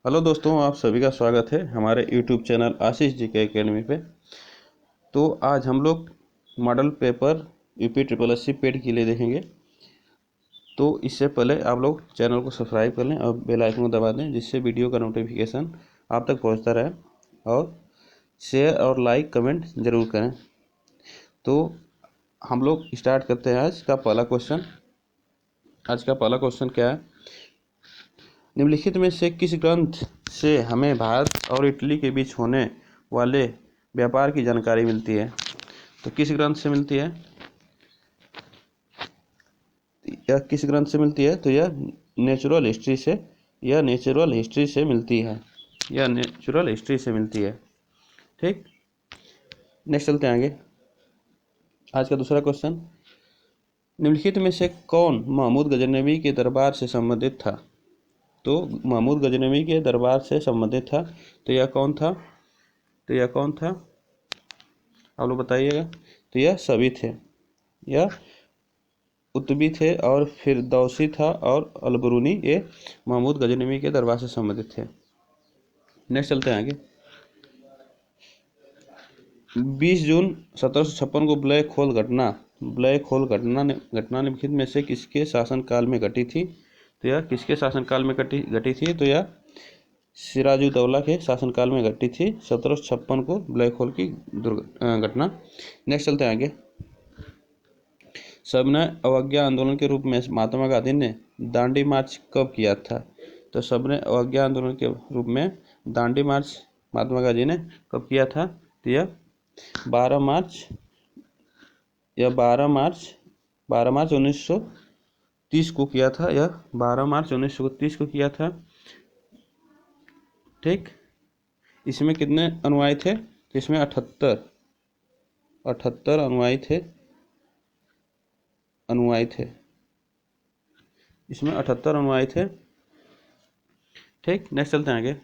Hello दोस्तों, आप सभी का स्वागत है हमारे यूट्यूब चैनल आशीष जी के एकेडमी पे। तो आज हम लोग model paper UP triple S C PET के लिए देखेंगे। तो इससे पहले आप लोग चैनल को सब्सक्राइब कर लें और बेल आइकन को दबा दें, जिससे वीडियो का नोटिफिकेशन आप तक पहुंचता रहे। और शेयर और लाइक कमेंट ज़रूर करें। तो हम लोग स्टार्ट करते हैं आज का पहला क्वेश्चन। आज का पहला क्वेश्चन क्या है? निम्नलिखित में से किस ग्रंथ से हमें भारत और इटली के बीच होने वाले व्यापार की जानकारी मिलती है? तो किस ग्रंथ से मिलती है? यह किस ग्रंथ से मिलती है? तो यह नेचुरल हिस्ट्री से मिलती है। यह नेचुरल हिस्ट्री से मिलती है। ठीक, नेक्स्ट चलते हैं आगे। आज का दूसरा क्वेश्चन, निम्नलिखित में से कौन महमूद गजनवी के दरबार से संबंधित था? तो महमूद गजनवी के दरबार से संबंधित था, तो यह कौन था? आप लोग बताइएगा। तो यह सभी थे। यह उतबी थे और फिरदौसी था और अलबरूनी, ये महमूद गजनवी के दरबार से संबंधित थे। नेक्स्ट चलते हैं आगे। 20 जून 1756 को ब्लैक होल घटना निम्नलिखित में से किसके शासनकाल में घटी थी? तो यह किसके शासनकाल में घटी थी? तो यह सिराजुद्दौला के शासनकाल में घटी थी 1756 को ब्लैक होल की घटना। नेक्स्ट चलते हैं आगे। सविनय अवज्ञा आंदोलन के रूप में महात्मा गांधी ने दांडी मार्च कब किया था? तो सविनय अवज्ञा आंदोलन के रूप में दांडी मार्च महात्मा गांधी ने कब किया था? तो यह 12 मार्च 1930 को किया था। यह 12 मार्च 1930 को किया था। ठीक, इसमें कितने अनुयायी थे? तो इसमें 78 अनुयायी थे। इसमें 78 अनुयायी थे। ठीक, नेक्स्ट चलते हैं आगे।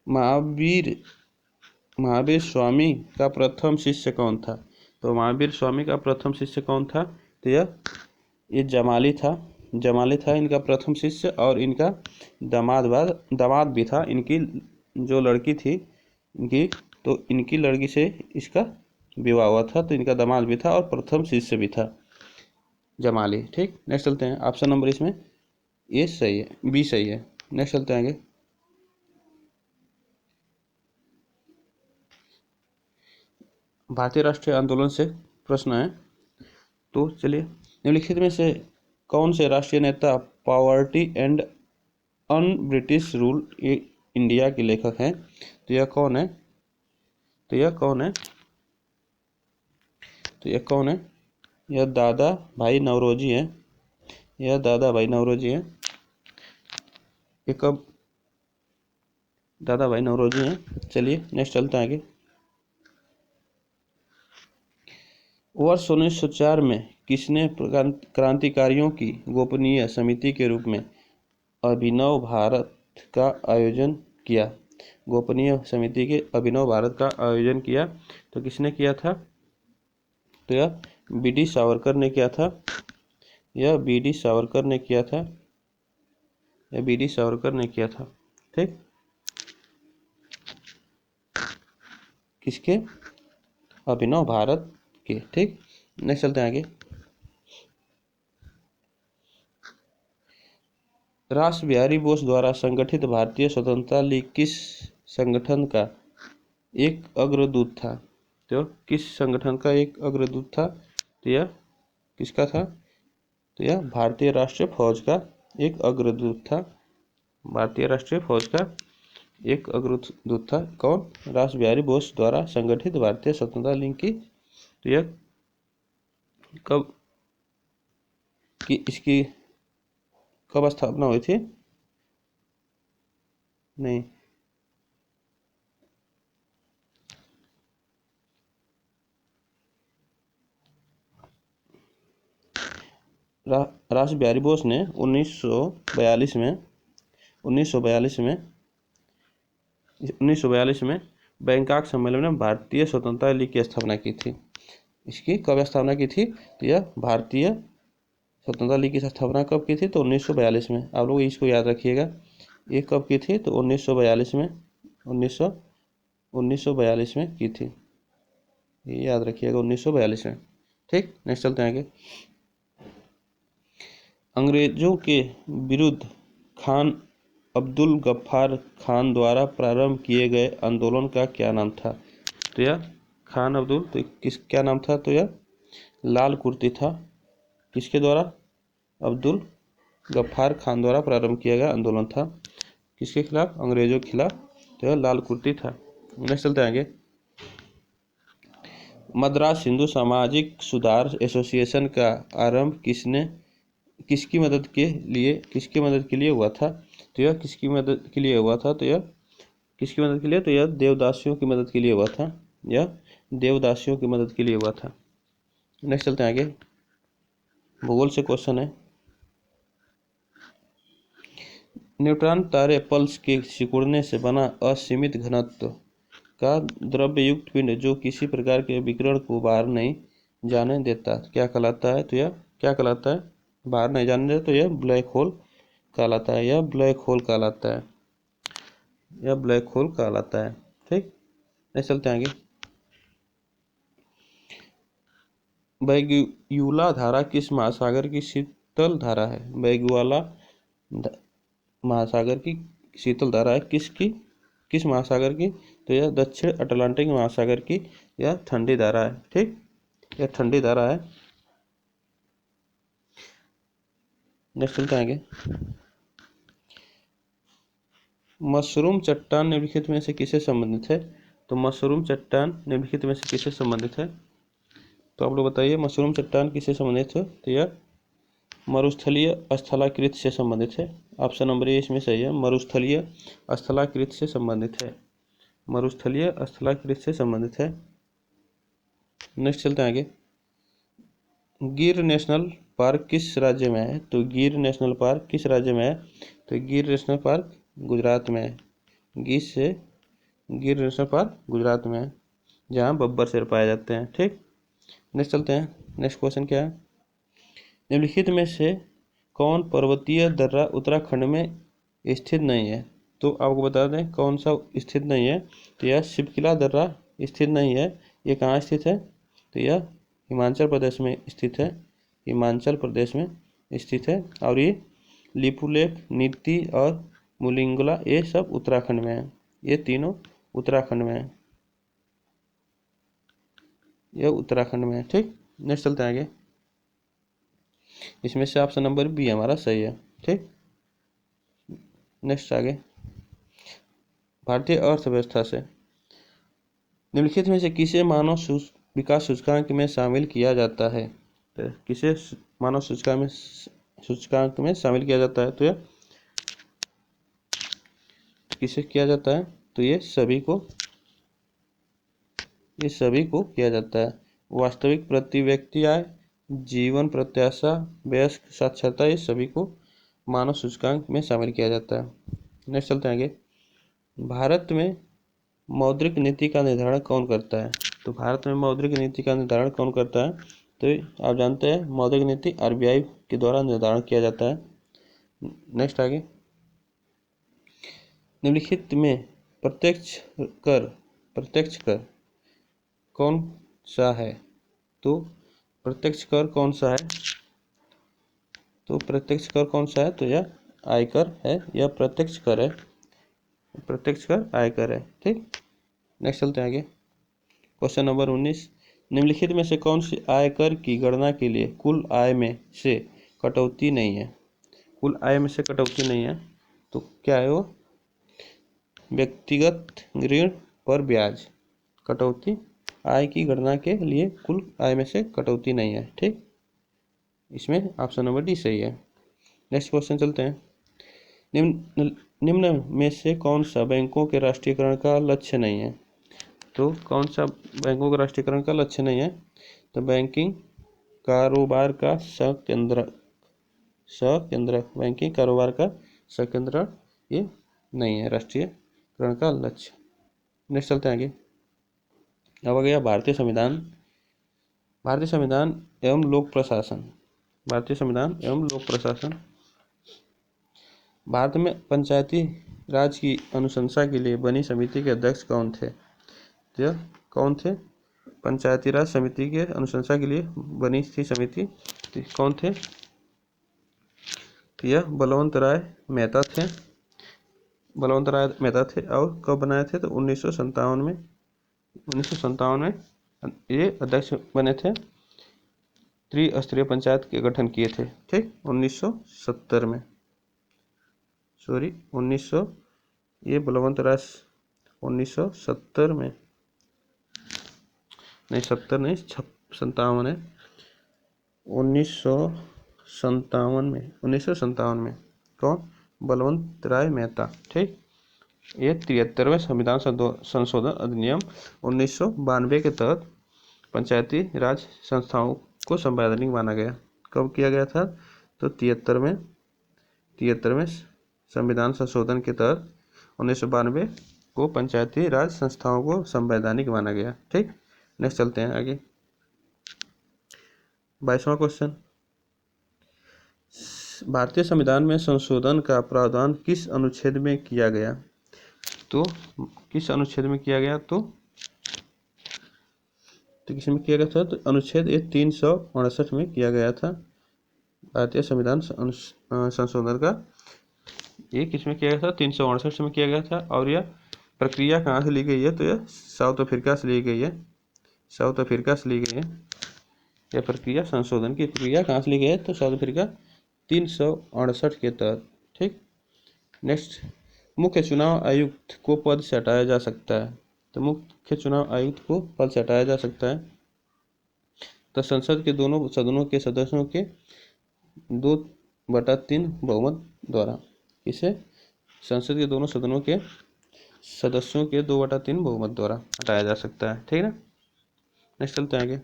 महावीर स्वामी का प्रथम शिष्य कौन था? तो महावीर स्वामी का प्रथम शिष्य कौन था? तो ये जमाली था इनका प्रथम शिष्य, और इनका दामाद भी था। इनकी जो लड़की थी इनकी लड़की से इसका विवाह हुआ था, तो इनका दामाद भी था और प्रथम शिष्य भी था जमाली। ठीक, नेक्स्ट चलते हैं। ऑप्शन नंबर इसमें ए सही है, बी सही है। नेक्स्ट चलते हैं आगे। भारतीय राष्ट्रीय आंदोलन से प्रश्न है, तो चलिए। निम्नलिखित में से कौन से राष्ट्रीय नेता poverty and un British rule India के लेखक हैं? तो यह कौन है? यह दादा भाई नौरोजी हैं। ये कब दादा भाई नौरोजी हैं। चलिए नेक्स्ट चलते हैं आगे। वर्ष 1904 में किसने क्रांतिकारियों की गोपनीय समिति के रूप में अभिनव भारत का आयोजन किया? गोपनीय समिति के अभिनव भारत का आयोजन किया, तो किसने किया था? तो यह बी डी सावरकर ने किया था। ठीक, किसके? अभिनव भारत के। ठीक, नेक्स्ट चलते हैं आगे। रास बिहारी बोस द्वारा संगठित भारतीय स्वतंत्रता लीग किस संगठन का एक अग्रदूत था? तो किस संगठन का एक अग्रदूत था? तो यह किसका था? तो यह भारतीय राष्ट्रीय फौज का एक अग्रदूत था। कौन? रास बिहारी बोस द्वारा संगठित भारतीय स्वतंत्रता लीग की। तो यह इसकी कब स्थापना हुई थी? नहीं, रास बिहारी बोस ने 1942 में बैंकॉक सम्मेलन में भारतीय स्वतंत्रता लीग की स्थापना की थी। इसकी कब स्थापना की थी? तो यह भारतीय स्वतंत्रता लीग की स्थापना कब की थी? तो 1942 में। आप लोग इसको याद रखिएगा। ये कब की थी? तो 1942 में, 1942 में की थी, ये याद रखिएगा, 1942 में। ठीक, नेक्स्ट चलते हैं आगे। अंग्रेजों के विरुद्ध खान अब्दुल गफ्फार खान द्वारा प्रारंभ किए गए आंदोलन का क्या नाम था? तो यह खान अब्दुल, तो किस क्या नाम था? तो यह लाल कुर्ती था। किसके द्वारा? अब्दुल गफ्फार खान द्वारा प्रारंभ किया गया आंदोलन था। किसके खिलाफ? अंग्रेजों के खिलाफ। तो यह लाल कुर्ती था। नेक्स्ट चलते हैं आगे। मद्रास हिंदू सामाजिक सुधार एसोसिएशन का आरंभ किसकी मदद के लिए हुआ था? तो यह किसकी मदद के लिए हुआ था? तो यह किसकी मदद के लिए? तो यह देवदासियों की मदद के लिए हुआ था। यह देवदासियों की मदद के लिए हुआ था। नेक्स्ट चलते हैं आगे। भूगोल से क्वेश्चन है। न्यूट्रॉन तारे पल्स के सिकुड़ने से बना असीमित घनत्व का द्रव्ययुक्त पिंड जो किसी प्रकार के विकिरण को बाहर नहीं जाने देता क्या कहलाता है? तो यह क्या कहलाता है? बाहर नहीं जाने देता। तो यह ब्लैक होल कहलाता है। यह ब्लैक होल कहलाता है। यह ब्लैक होल कहलाता है। ठीक, नेक्स्ट चलते हैं आगे। बैगुला धारा किस महासागर की शीतल धारा है? बैगुला महासागर की शीतल धारा है किस महासागर की? तो यह दक्षिण अटलांटिक महासागर की यह ठंडी धारा है। ठीक, यह ठंडी धारा है। नेक्स्ट चलते हैं आगे। मशरूम चट्टान निम्नलिखित में से किससे संबंधित है? तो मशरूम चट्टान निम्नलिखित में से किससे संबंधित है? तो आप लोग बताइए, मशरूम चट्टान किससे संबंधित है? तो यह मरुस्थलीय स्थलाकृत से संबंधित है। ऑप्शन नंबर ए इसमें सही है, मरुस्थलीय स्थलाकृत से संबंधित है। मरुस्थलीय स्थलाकृत से संबंधित है। नेक्स्ट चलते हैं आगे। गिर नेशनल पार्क किस राज्य में है? तो गिर नेशनल पार्क किस राज्य में है? तो गिर नेशनल पार्क गुजरात में है। गिर नेशनल पार्क गुजरात में है, जहाँ बब्बर शेर पाए जाते हैं। ठीक, नेक्स्ट चलते हैं। नेक्स्ट क्वेश्चन क्या है? निम्नलिखित में से कौन पर्वतीय दर्रा उत्तराखंड में स्थित नहीं है? तो आपको बता दें कौन सा स्थित नहीं है। तो यह शिवकिला दर्रा स्थित नहीं है। ये कहाँ स्थित है? तो यह हिमाचल प्रदेश में स्थित है। हिमाचल प्रदेश में स्थित है। और ये लिपुलेख, नीति और मुलिंगला ये सब उत्तराखंड में है। ये तीनों उत्तराखंड में है। यह उत्तराखंड में है। ठीक, नेक्स्ट चलते हैं आगे। इसमें से ऑप्शन नंबर बी हमारा सही है। ठीक, नेक्स्ट आगे। भारतीय अर्थव्यवस्था से निम्नलिखित में से किसे मानव विकास सूचकांक में शामिल किया जाता है? तो किसे मानव सूचकांक में शामिल किया जाता है? तो यह किसे किया जाता है? तो ये सभी को किया जाता है। वास्तविक प्रति व्यक्ति आय, जीवन प्रत्याशा, वयस्क साक्षरता, ये सभी को मानव सूचकांक में शामिल किया जाता है। नेक्स्ट चलते हैं आगे। भारत में मौद्रिक नीति का निर्धारण कौन करता है? तो भारत में मौद्रिक नीति का निर्धारण कौन करता है? तो आप जानते हैं मौद्रिक नीति आरबीआई के द्वारा निर्धारण किया जाता है। नेक्स्ट आगे। निम्नलिखित में प्रत्यक्ष कर कौन सा है? तो प्रत्यक्ष कर कौन सा है? तो प्रत्यक्ष कर कौन सा है? तो यह आयकर है। यह प्रत्यक्ष कर है। प्रत्यक्ष कर आयकर है। ठीक, नेक्स्ट चलते हैं आगे। Question number 19। निम्नलिखित में से कौन सी आयकर की गणना के लिए कुल आय में से कटौती नहीं है? कुल आय में से कटौती नहीं है तो क्या है वो? व्यक्तिगत ऋण पर ब्याज कटौती। आय की गणना के लिए कुल आय में से कटौती नहीं है। ठीक, इसमें ऑप्शन नंबर डी सही है। नेक्स्ट क्वेश्चन चलते हैं। निम्न में से कौन सा बैंकों के राष्ट्रीयकरण का लक्ष्य नहीं है? तो कौन सा बैंकों का राष्ट्रीयकरण का लक्ष्य नहीं है? तो बैंकिंग कारोबार का बैंकिंग कारोबार का संकेंद्रण ये नहीं है राष्ट्रीयकरण का लक्ष्य। नेक्स्ट चलते हैं आगे। अब आ गया भारतीय संविधान एवं लोक प्रशासन। भारतीय संविधान एवं लोक प्रशासन। भारत में पंचायती राज की अनुशंसा के लिए बनी समिति के अध्यक्ष कौन थे? तो कौन थे? पंचायती राज समिति के अनुशंसा के लिए बनी थी समिति, कौन थे? यह बलवंत राय मेहता थे। बलवंत राय मेहता थे। और कब बनाए थे? तो 1957 में। 1957 में ये अध्यक्ष बने थे। त्रिस्तरीय पंचायत के गठन किए थे। ठीक, 1970 में, सॉरी 1900, ये बलवंत राय 1970 में, नहीं 70 नहीं, 57 है, 1957 में कौन? बलवंत राय मेहता। ठीक, ये 73वें संविधान संशोधन अधिनियम 1992 के तहत पंचायती राज संस्थाओं को संवैधानिक माना गया। कब किया गया था? तो 73वें संविधान संशोधन के तहत 1992 को पंचायती राज संस्थाओं को संवैधानिक माना गया। ठीक, नेक्स्ट चलते हैं आगे। 22वां क्वेश्चन, भारतीय संविधान में संशोधन का प्रावधान किस अनुच्छेद में किया गया? तो किस अनुच्छेद में किया गया? तो किस में किया गया था? तो अनुच्छेद 368 में किया गया था। भारतीय संविधान संशोधन का ये किस में किया गया था? 368 में किया गया था। और यह प्रक्रिया कहाँ से ली गई है? तो यह साउथ अफ्रीका से ली गई है। साउथ अफ्रीका से ली गई है यह प्रक्रिया। संशोधन की प्रक्रिया कहाँ से ली गई है? तो साउथ अफ्रीका 368 के तहत। ठीक, नेक्स्ट, मुख्य चुनाव आयुक्त को पद से हटाया जा सकता है। तो मुख्य चुनाव आयुक्त को पद से हटाया जा सकता है तो संसद के दोनों सदनों के सदस्यों के 2/3 बहुमत द्वारा। इसे संसद के दोनों सदनों के सदस्यों के 2/3 बहुमत द्वारा हटाया जा सकता है। ठीक है ना। नेक्स्ट चलते हैं आगे।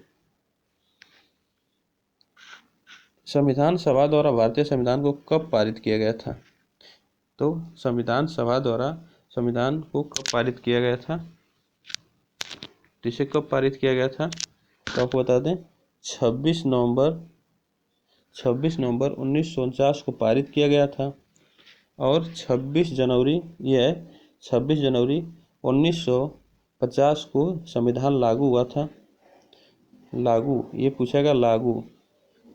संविधान सभा द्वारा भारतीय संविधान को कब पारित किया गया था? तो संविधान सभा द्वारा संविधान को कब पारित किया गया था? तो इसे कब पारित किया गया था? तो आपको बता दें 26 नवंबर 1949 को पारित किया गया था। और 26 जनवरी 1950 को संविधान लागू हुआ था। लागू, ये पूछेगा लागू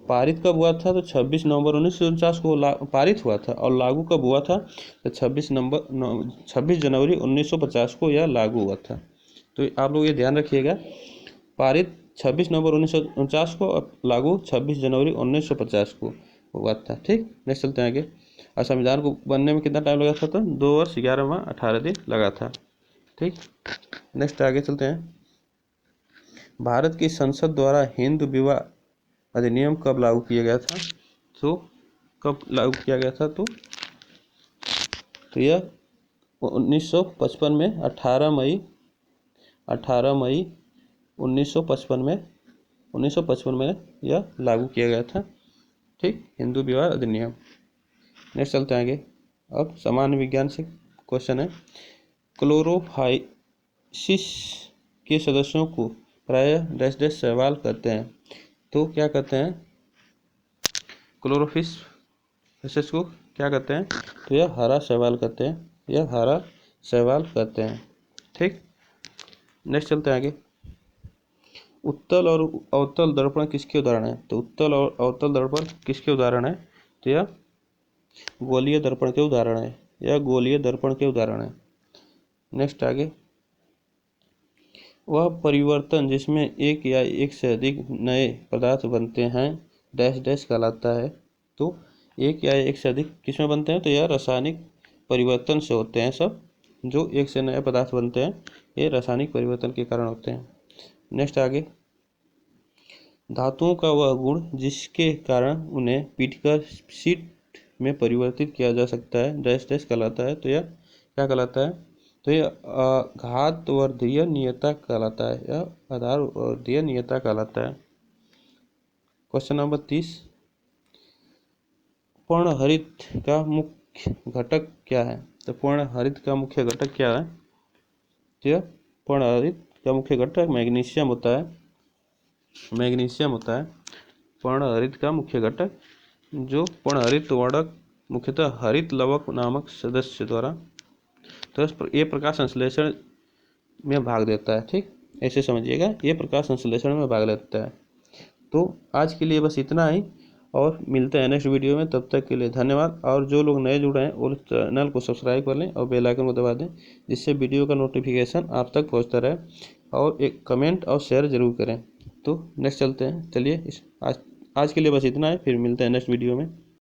पारित कब हुआ था? तो 26 नवंबर 1949 को पारित हुआ था। और लागू कब हुआ था? तो 26 जनवरी 1950 को यह लागू हुआ था। तो आप लोग ये ध्यान रखिएगा, पारित 26 नवंबर 1949 को और लागू 26 जनवरी 1950 को हुआ था। ठीक, नेक्स्ट चलते हैं आगे। और संविधान को बनने में कितना टाइम लगा था? तो 2 वर्ष 11 माह 18 दिन लगा था। ठीक, नेक्स्ट आगे चलते हैं। भारत की संसद द्वारा हिंदू विवाह अधिनियम कब लागू किया गया था? तो कब लागू किया गया था? तो यह 1955 में 18 मई 1955 में यह लागू किया गया था। ठीक, हिंदू विवाह अधिनियम। नेक्स्ट चलते हैं आगे। अब सामान्य विज्ञान से क्वेश्चन है। क्लोरोफाइसिस के सदस्यों को प्रायः डैश डैश शैवाल कहते हैं। तो क्या कहते हैं? क्लोरोफाइसिस को क्या कहते हैं? तो यह हरा शैवाल कहते हैं। यह हरा शैवाल कहते हैं। ठीक, नेक्स्ट चलते हैं आगे। उत्तल और अवतल दर्पण किसके उदाहरण है? तो उत्तल और अवतल दर्पण किसके उदाहरण है? तो यह गोलीय दर्पण के उदाहरण है। यह गोलीय दर्पण के उदाहरण है। नेक्स्ट आगे। वह परिवर्तन जिसमें एक या एक से अधिक नए पदार्थ बनते हैं डैश डैश कहलाता है। तो एक या एक से अधिक किसमें बनते हैं? तो यह रासायनिक परिवर्तन से होते हैं। सब जो एक से नए पदार्थ बनते हैं ये रासायनिक परिवर्तन के कारण होते हैं। नेक्स्ट आगे। धातुओं का वह गुण जिसके कारण उन्हें पीटकर शीट में परिवर्तित किया जा सकता है डैश डैश कहलाता है। तो यह क्या कहलाता है? तो यह घातवर्धीय नियता कहलाता है। यह आधारवर्धीय नियता कहलाता है। Question number 30। पर्णहरित का मुख्य घटक क्या है? तो पर्णहरित का मुख्य घटक क्या है? तो पर्णहरित का मुख्य घटक मैग्नीशियम होता है। मैग्नीशियम होता है पर्णहरित का मुख्य घटक। जो पर्णहरित वर्णक मुख्यतः हरित लवक नामक सदस्य द्वारा, तो ये प्रकाश संश्लेषण में भाग लेता है। ठीक, ऐसे समझिएगा, ये प्रकाश संश्लेषण में भाग लेता है। तो आज के लिए बस इतना ही, और मिलते हैं नेक्स्ट वीडियो में। तब तक के लिए धन्यवाद। और जो लोग नए जुड़े हैं वो चैनल को सब्सक्राइब कर लें और बेल आइकन को दबा दें, जिससे वीडियो का नोटिफिकेशन आप तक पहुंचता रहे। और एक कमेंट और शेयर जरूर करें। तो नेक्स्ट चलते हैं, चलिए आज के लिए बस इतना है, फिर मिलते हैं नेक्स्ट वीडियो में।